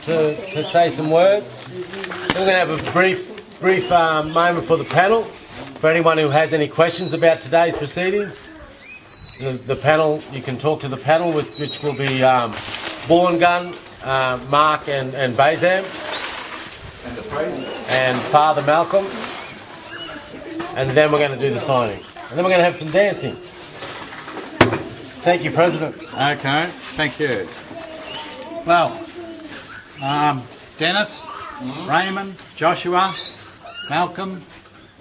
to say some words. We're going to have a brief moment for the panel. For anyone who has any questions about today's proceedings, the panel, you can talk to the panel, which will be Borngun, Mark and Bazam, and Father Malcolm, and then we're going to do the signing. And then we're going to have some dancing. Thank you, President. Okay, thank you. Well, Dennis, Raymond, Joshua, Malcolm,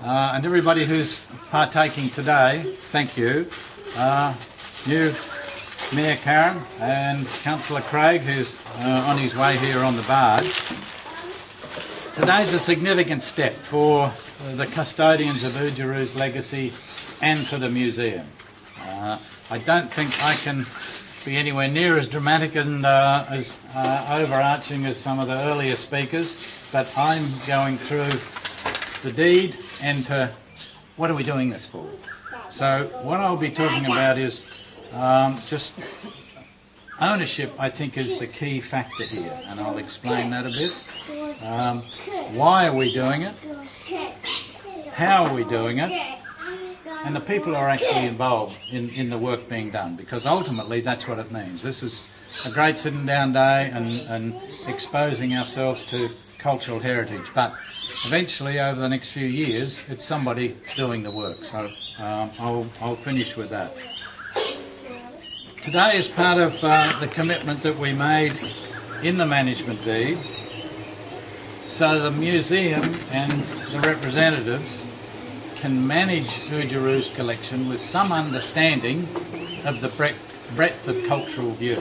and everybody who's partaking today, thank you. You, Mayor Karen, and Councillor Craig, who's on his way here on the barge. Today's a significant step for the custodians of Oodgeroo's legacy and for the museum. I don't think I can be anywhere near as dramatic and as overarching as some of the earlier speakers, but I'm going through the deed and to what are we doing this for. So what I'll be talking about is just ownership, I think, is the key factor here, and I'll explain that a bit. Why are we doing it? How are we doing it? And the people who are actually involved in the work being done, because ultimately that's what it means. This is a great sitting down day and exposing ourselves to cultural heritage, but eventually over the next few years it's somebody doing the work, so I'll finish with that. Today is part of the commitment that we made in the management deed, so the museum and the representatives can manage Oodgeroo's collection with some understanding of the breadth of cultural view.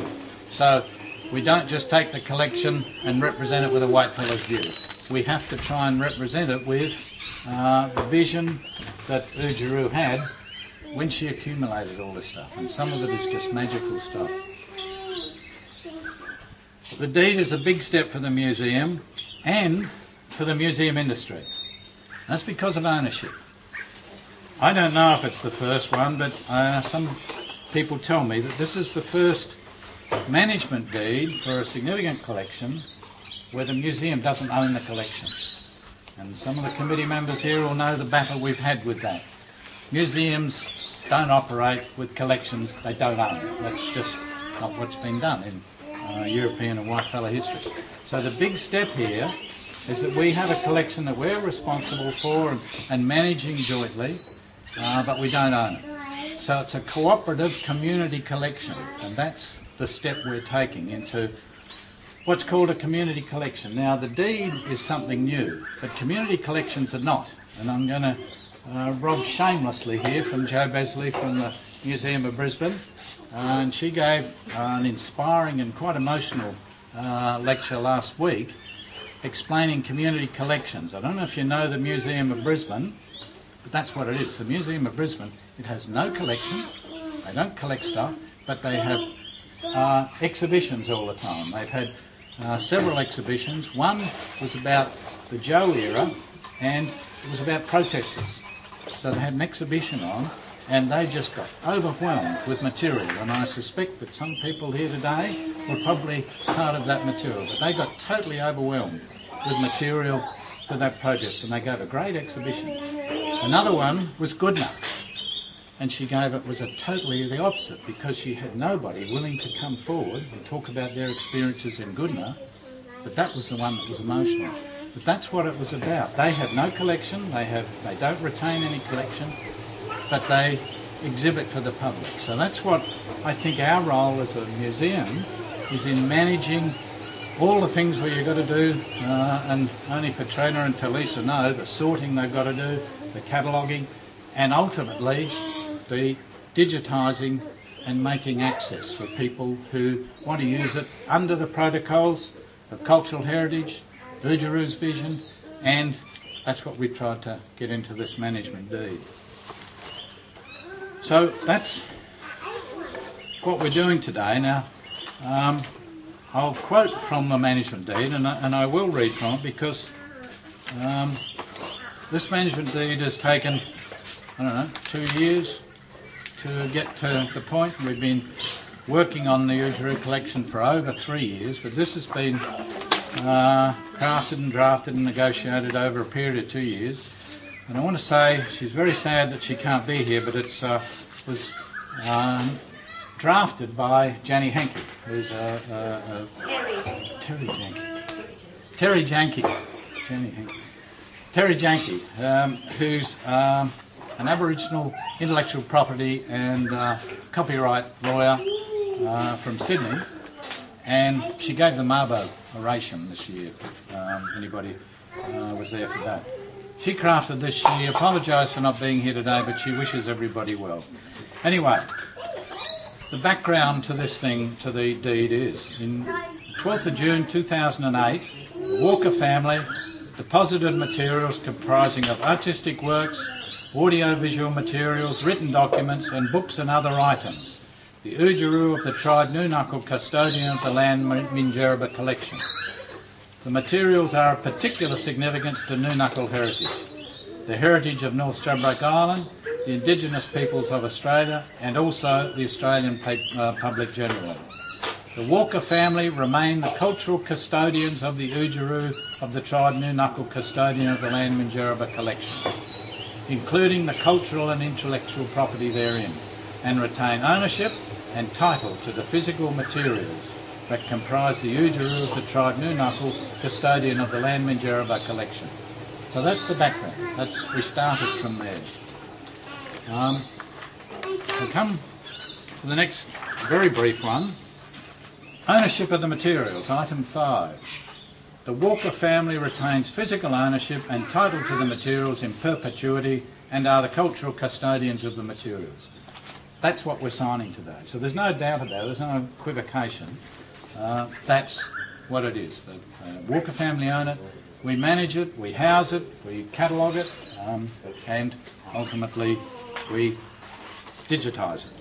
So we don't just take the collection and represent it with a whitefellow's view. We have to try and represent it with the vision that Oodgeroo had when she accumulated all this stuff, and some of it is just magical stuff. The deed is a big step for the museum and for the museum industry. That's because of ownership. I don't know if it's the first one, but some people tell me that this is the first management deed for a significant collection where the museum doesn't own the collection. And some of the committee members here will know the battle we've had with that. Museums don't operate with collections they don't own. That's just not what's been done in European and whitefellow history. So the big step here is that we have a collection that we're responsible for and managing jointly, but we don't own it. So it's a cooperative community collection, and that's the step we're taking into what's called a community collection. Now the deed is something new, but community collections are not, and I'm going to rob shamelessly here from Jo Besley from the Museum of Brisbane, and she gave an inspiring and quite emotional lecture last week explaining community collections. I don't know if you know the Museum of Brisbane, but that's what it is. The Museum of Brisbane, it has no collection, they don't collect stuff, but they have exhibitions all the time. They've had several exhibitions. One was about the Joe era, and it was about protesters. So they had an exhibition on, and they just got overwhelmed with material, and I suspect that some people here today were probably part of that material, but they got totally overwhelmed with material for that protest, and they gave a great exhibition. Another one was Goodna, and she gave it was totally the opposite, because she had nobody willing to come forward and talk about their experiences in Goodna, but that was the one that was emotional. But that's what it was about. They have no collection, they don't retain any collection, but they exhibit for the public. So that's what I think our role as a museum is, in managing all the things where you've got to do, and only Petrina and Talisa know the sorting they've got to do, the cataloguing, and ultimately the digitising and making access for people who want to use it under the protocols of cultural heritage, Oodgeroo's vision, and that's what we tried to get into this management deed. So that's what we're doing today. Now, I'll quote from the management deed, and I will read from it, because this management deed has taken, I don't know, 2 years to get to the point. We've been working on the Oodgeroo collection for over 3 years, but this has been crafted and drafted and negotiated over a period of 2 years. And I want to say she's very sad that she can't be here, but it was drafted by Janny Hankey, who's Terry Janky, who's an Aboriginal intellectual property and copyright lawyer from Sydney, and she gave the Mabo oration this year, if anybody was there for that. She crafted this. She apologised for not being here today, but she wishes everybody well. Anyway, the background to this thing, to the deed is, in 12th of June 2008, the Walker family deposited materials comprising of artistic works, audio-visual materials, written documents and books and other items. The Oodgeroo of the tribe Nunukal, custodian of the land Minjerribah collection. The materials are of particular significance to Nunukal heritage, the heritage of North Stradbroke Island, the Indigenous peoples of Australia and also the Australian public generally. The Walker family remain the cultural custodians of the Oodgeroo of the tribe Nunukal, custodian of the land Minjerribah collection, including the cultural and intellectual property therein, and retain ownership and title to the physical materials that comprise the Oodgeroo of the tribe Nunukal, custodian of the land Minjerribah collection. So that's the background. We started from there. We'll come to the next very brief one. Ownership of the materials, item 5. The Walker family retains physical ownership and title to the materials in perpetuity and are the cultural custodians of the materials. That's what we're signing today. So there's no doubt about it, there's no equivocation. That's what it is. The Walker family own it, we manage it, we house it, we catalogue it, and ultimately we digitise it.